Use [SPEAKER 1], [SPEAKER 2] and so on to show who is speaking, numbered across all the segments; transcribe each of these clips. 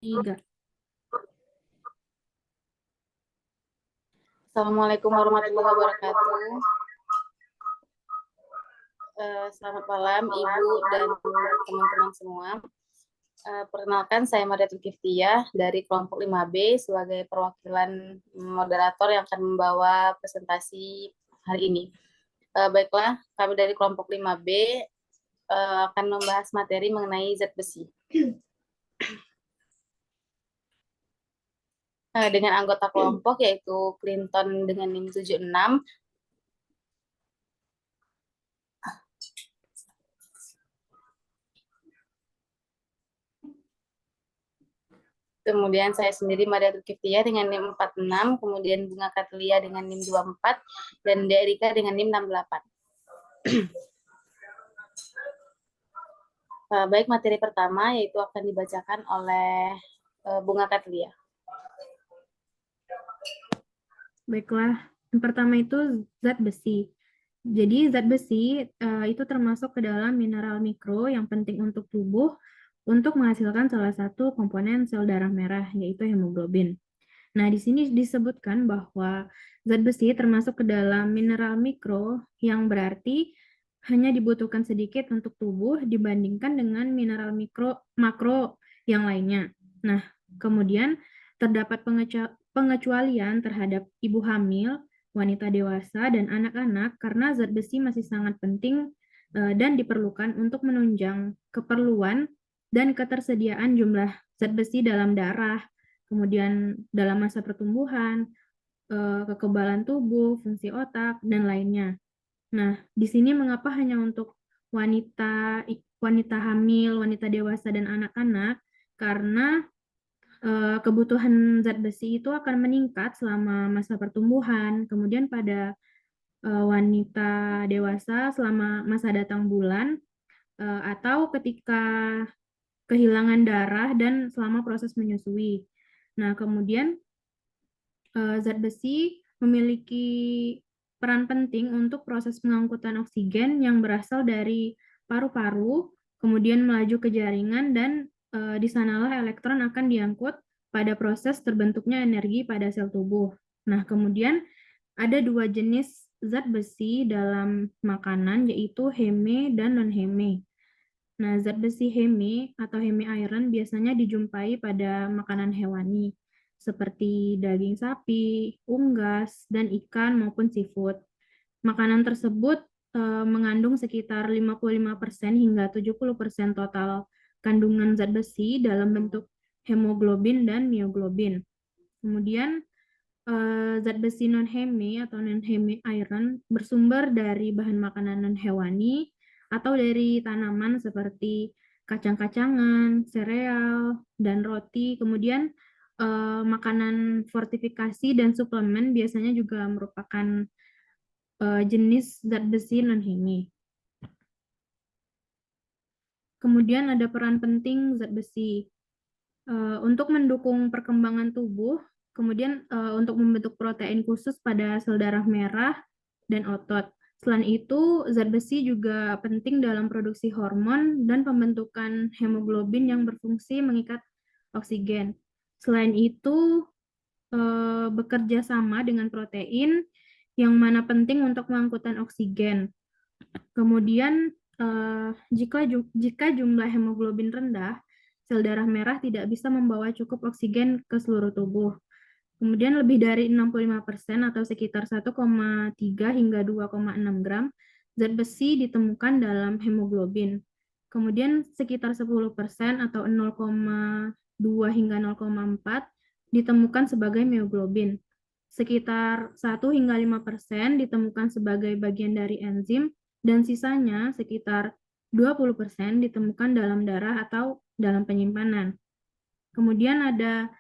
[SPEAKER 1] 3.
[SPEAKER 2] Assalamualaikum warahmatullahi wabarakatuh. Selamat malam Ibu dan teman-teman semua. Perkenalkan, saya Mariatul Kiftiyah dari kelompok 5B sebagai perwakilan moderator yang akan membawa presentasi hari ini. Baiklah, kami dari kelompok 5B akan membahas materi mengenai zat besi. Dengan anggota kelompok yaitu Clinton dengan NIM 76, kemudian saya sendiri Mariatul Kiftiyah dengan NIM 46, kemudian Bunga Katlia dengan NIM 24, dan Dea Erika dengan NIM 68. Baik, materi pertama yaitu akan dibacakan oleh Bunga Katlia.
[SPEAKER 1] Baiklah, yang pertama itu zat besi. Jadi zat besi itu termasuk ke dalam mineral mikro yang penting untuk tubuh untuk menghasilkan salah satu komponen sel darah merah, yaitu hemoglobin. Nah, di sini disebutkan bahwa zat besi termasuk ke dalam mineral mikro yang berarti hanya dibutuhkan sedikit untuk tubuh dibandingkan dengan mineral makro yang lainnya. Nah, kemudian terdapat pengecualian terhadap ibu hamil, wanita dewasa, dan anak-anak karena zat besi masih sangat penting dan diperlukan untuk menunjang keperluan dan ketersediaan jumlah zat besi dalam darah, kemudian dalam masa pertumbuhan, kekebalan tubuh, fungsi otak, dan lainnya. Nah, di sini mengapa hanya untuk wanita hamil, wanita dewasa, dan anak-anak? Karena kebutuhan zat besi itu akan meningkat selama masa pertumbuhan, kemudian pada wanita dewasa selama masa datang bulan, atau ketika kehilangan darah dan selama proses menyusui. Nah, kemudian zat besi memiliki peran penting untuk proses pengangkutan oksigen yang berasal dari paru-paru, kemudian melaju ke jaringan, dan di sanalah elektron akan diangkut pada proses terbentuknya energi pada sel tubuh. Nah, kemudian ada dua jenis zat besi dalam makanan, yaitu heme dan non-heme. Nah, zat besi heme atau heme iron biasanya dijumpai pada makanan hewani, seperti daging sapi, unggas, dan ikan maupun seafood. Makanan tersebut mengandung sekitar 55% hingga 70% total kandungan zat besi dalam bentuk hemoglobin dan mioglobin. Kemudian zat besi non-heme atau non-heme iron bersumber dari bahan makanan non-hewani atau dari tanaman seperti kacang-kacangan, sereal, dan roti. Kemudian makanan fortifikasi dan suplemen biasanya juga merupakan jenis zat besi non-heme. Kemudian ada peran penting zat besi untuk mendukung perkembangan tubuh, kemudian untuk membentuk protein khusus pada sel darah merah dan otot. Selain itu, zat besi juga penting dalam produksi hormon dan pembentukan hemoglobin yang berfungsi mengikat oksigen. Selain itu, bekerja sama dengan protein yang mana penting untuk pengangkutan oksigen. Kemudian, jika jumlah hemoglobin rendah, sel darah merah tidak bisa membawa cukup oksigen ke seluruh tubuh. Kemudian lebih dari 65% atau sekitar 1,3 hingga 2,6 gram zat besi ditemukan dalam hemoglobin. Kemudian sekitar 10% atau 0,2 hingga 0,4 ditemukan sebagai mioglobin. Sekitar 1 hingga 5% ditemukan sebagai bagian dari enzim, dan sisanya sekitar 20% ditemukan dalam darah atau dalam penyimpanan. Kemudian ada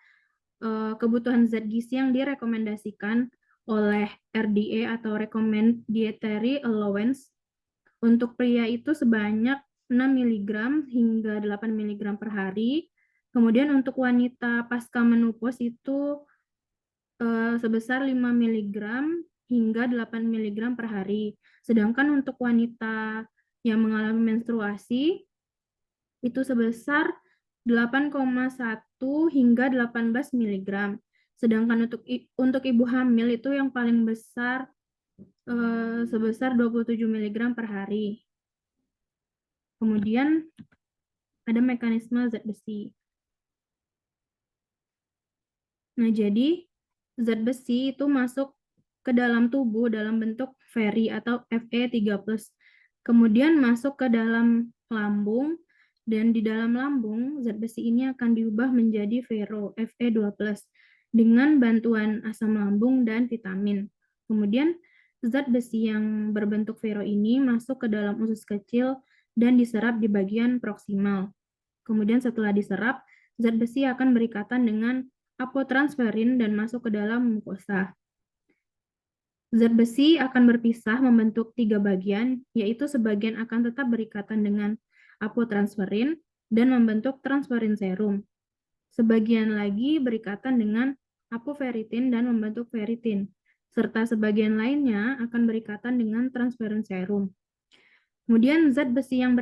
[SPEAKER 1] kebutuhan zat gizi yang direkomendasikan oleh RDA atau Recommended Dietary Allowance. Untuk pria itu sebanyak 6 mg hingga 8 mg per hari. Kemudian untuk wanita pasca menopause itu sebesar 5 mg hingga 8 mg per hari. Sedangkan untuk wanita yang mengalami menstruasi itu sebesar 8,1 hingga 18 mg. Sedangkan untuk ibu hamil itu yang paling besar sebesar 27 mg per hari. Kemudian ada mekanisme zat besi. Nah, jadi zat besi itu masuk ke dalam tubuh dalam bentuk Fe atau Fe3+. Kemudian masuk ke dalam lambung, dan di dalam lambung zat besi ini akan diubah menjadi Fero, Fe2+, dengan bantuan asam lambung dan vitamin. Kemudian zat besi yang berbentuk Fero ini masuk ke dalam usus kecil dan diserap di bagian proksimal. Kemudian setelah diserap, zat besi akan berikatan dengan apotransferin dan masuk ke dalam mukosa. Zat besi akan berpisah membentuk 3 bagian, yaitu sebagian akan tetap berikatan dengan apotransferin dan membentuk transferin serum. Sebagian lagi berikatan dengan apoferitin dan membentuk feritin, serta sebagian lainnya akan berikatan dengan transferin serum. Kemudian zat besi yang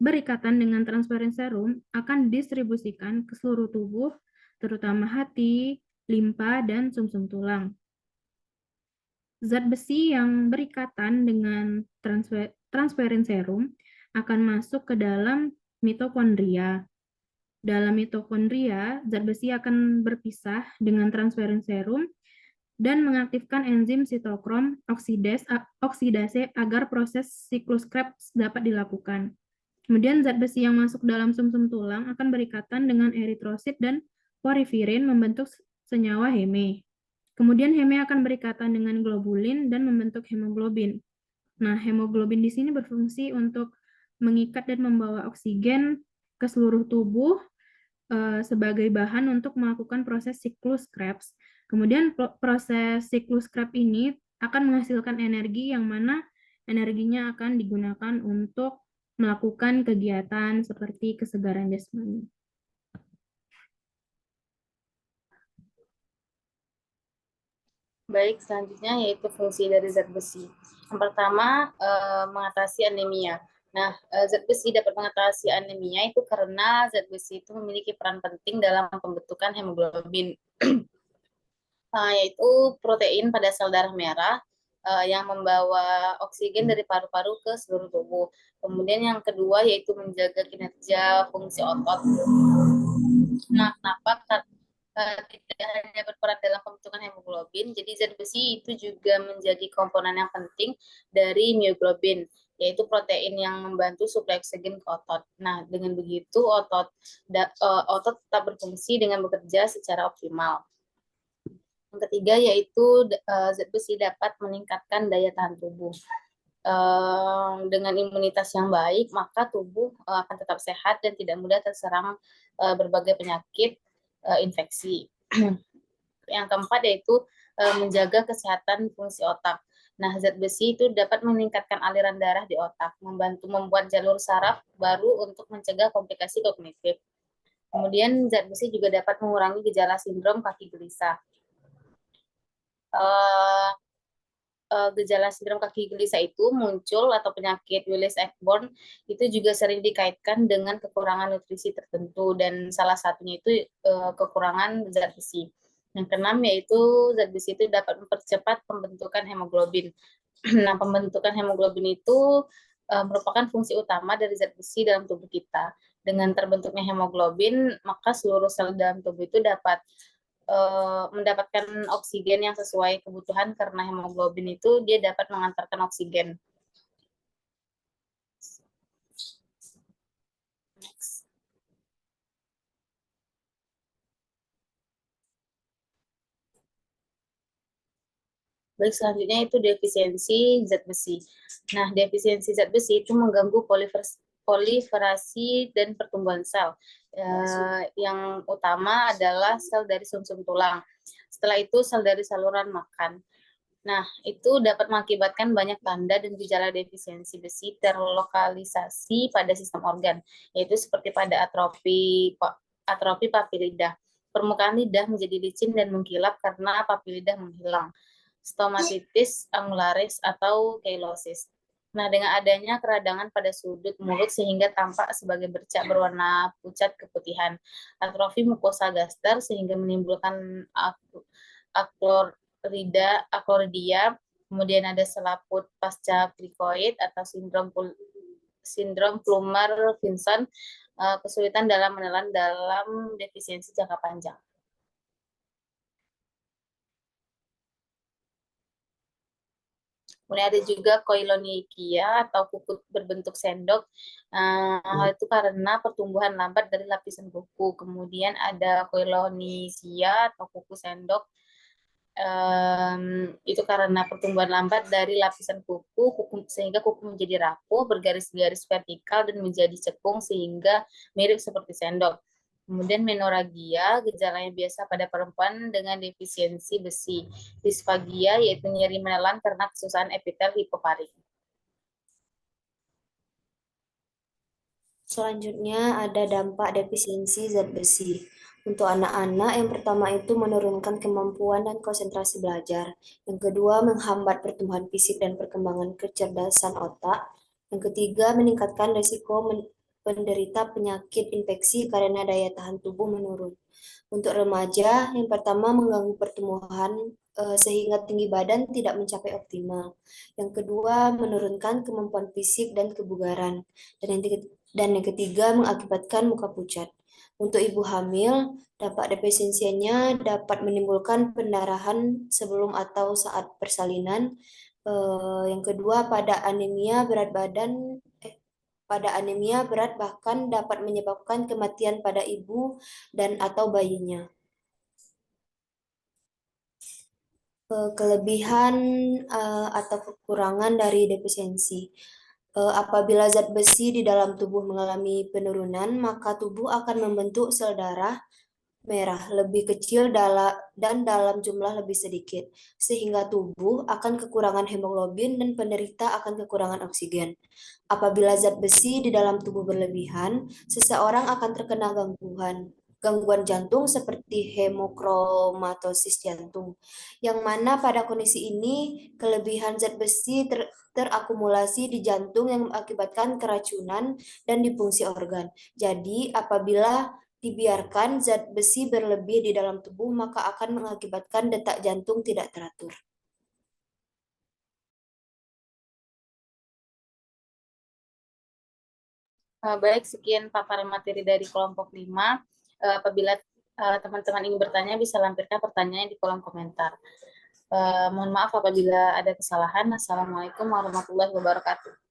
[SPEAKER 1] berikatan dengan transferin serum akan didistribusikan ke seluruh tubuh, terutama hati, limpa, dan sumsum tulang. Zat besi yang berikatan dengan transferin serum akan masuk ke dalam mitokondria. Dalam mitokondria, zat besi akan berpisah dengan transferin serum dan mengaktifkan enzim sitokrom oksidase agar proses siklus Krebs dapat dilakukan. Kemudian zat besi yang masuk dalam sumsum tulang akan berikatan dengan eritrosit dan porifirin membentuk senyawa heme. Kemudian heme akan berikatan dengan globulin dan membentuk hemoglobin. Nah, hemoglobin di sini berfungsi untuk mengikat dan membawa oksigen ke seluruh tubuh sebagai bahan untuk melakukan proses siklus Krebs. Kemudian proses siklus Krebs ini akan menghasilkan energi yang mana energinya akan digunakan untuk melakukan kegiatan seperti kesegaran jasmani.
[SPEAKER 2] Baik, selanjutnya yaitu fungsi dari zat besi. Yang pertama, mengatasi anemia. Nah, zat besi dapat mengatasi anemia itu karena zat besi itu memiliki peran penting dalam pembentukan hemoglobin, yaitu protein pada sel darah merah yang membawa oksigen dari paru-paru ke seluruh tubuh. Kemudian yang kedua yaitu menjaga kinerja fungsi otot. Nah, kenapa? Tidak hanya berperan dalam pembentukan hemoglobin, jadi zat besi itu juga menjadi komponen yang penting dari mioglobin, yaitu protein yang membantu suplai oksigen ke otot. Nah, dengan begitu otot tetap berfungsi dengan bekerja secara optimal. Yang ketiga yaitu zat besi dapat meningkatkan daya tahan tubuh. Dengan imunitas yang baik, maka tubuh akan tetap sehat dan tidak mudah terserang berbagai penyakit infeksi. Yang keempat yaitu menjaga kesehatan fungsi otak. Nah, zat besi itu dapat meningkatkan aliran darah di otak, membantu membuat jalur saraf baru untuk mencegah komplikasi kognitif. Kemudian zat besi juga dapat mengurangi gejala sindrom kaki gelisah. Gejala sindrom kaki gelisah itu muncul atau penyakit Willis-Ekborn itu juga sering dikaitkan dengan kekurangan nutrisi tertentu, dan salah satunya itu kekurangan zat besi. Yang keenam yaitu zat besi itu dapat mempercepat pembentukan hemoglobin. Nah, pembentukan hemoglobin itu merupakan fungsi utama dari zat besi dalam tubuh kita. Dengan terbentuknya hemoglobin, maka seluruh sel dalam tubuh itu dapat mendapatkan oksigen yang sesuai kebutuhan, karena hemoglobin itu dia dapat mengantarkan oksigen. Next. Baik, selanjutnya itu defisiensi zat besi. Nah, defisiensi zat besi itu mengganggu proliferasi dan pertumbuhan sel. Yang utama adalah sel dari sumsum tulang. Setelah itu sel dari saluran makan. Nah, itu dapat mengakibatkan banyak tanda dan gejala defisiensi besi terlokalisasi pada sistem organ, yaitu seperti pada atrofi papi lidah. Permukaan lidah menjadi licin dan mengkilap karena papi lidah menghilang. Stomatitis angularis atau cheilosis. Nah, dengan adanya keradangan pada sudut mulut sehingga tampak sebagai bercak berwarna pucat keputihan. Atrofi mukosa gaster sehingga menimbulkan akloridia, kemudian ada selaput pasca krikoid atau sindrom Plummer-Vinson, kesulitan dalam menelan dalam defisiensi jangka panjang. Kemudian ada juga koilonychia atau kuku berbentuk sendok. Hal itu karena pertumbuhan lambat dari lapisan kuku. Kemudian ada koilonychia atau kuku sendok. Itu karena pertumbuhan lambat dari lapisan kuku sehingga kuku menjadi rapuh, bergaris-garis vertikal dan menjadi cekung sehingga mirip seperti sendok. Kemudian menorrhagia, gejalanya biasa pada perempuan dengan defisiensi besi. Disfagia, yaitu nyeri menelan karena kesusahan epitel hipoparik.
[SPEAKER 3] Selanjutnya ada dampak defisiensi zat besi. Untuk anak-anak, yang pertama itu menurunkan kemampuan dan konsentrasi belajar. Yang kedua, menghambat pertumbuhan fisik dan perkembangan kecerdasan otak. Yang ketiga, meningkatkan risiko penderita penyakit infeksi karena daya tahan tubuh menurun. Untuk remaja, yang pertama mengganggu pertumbuhan sehingga tinggi badan tidak mencapai optimal. Yang kedua, menurunkan kemampuan fisik dan kebugaran. Dan yang ketiga, mengakibatkan muka pucat. Untuk ibu hamil, dampak defisiensinya dapat menimbulkan pendarahan sebelum atau saat persalinan. Yang kedua, pada anemia berat bahkan dapat menyebabkan kematian pada ibu dan atau bayinya. Kelebihan atau kekurangan dari defisiensi. Apabila zat besi di dalam tubuh mengalami penurunan, maka tubuh akan membentuk sel darah merah lebih kecil dan dalam jumlah lebih sedikit, sehingga tubuh akan kekurangan hemoglobin dan penderita akan kekurangan oksigen. Apabila zat besi di dalam tubuh berlebihan, seseorang akan terkena gangguan jantung seperti hemochromatosis jantung, yang mana pada kondisi ini kelebihan zat besi terakumulasi di jantung yang mengakibatkan keracunan dan di fungsi organ. Jadi, apabila dibiarkan zat besi berlebih di dalam tubuh, maka akan mengakibatkan detak jantung tidak teratur.
[SPEAKER 2] Baik, sekian paparan materi dari kelompok 5. Apabila teman-teman ingin bertanya, bisa lampirkan pertanyaannya di kolom komentar. Mohon maaf apabila ada kesalahan. Assalamualaikum warahmatullahi wabarakatuh.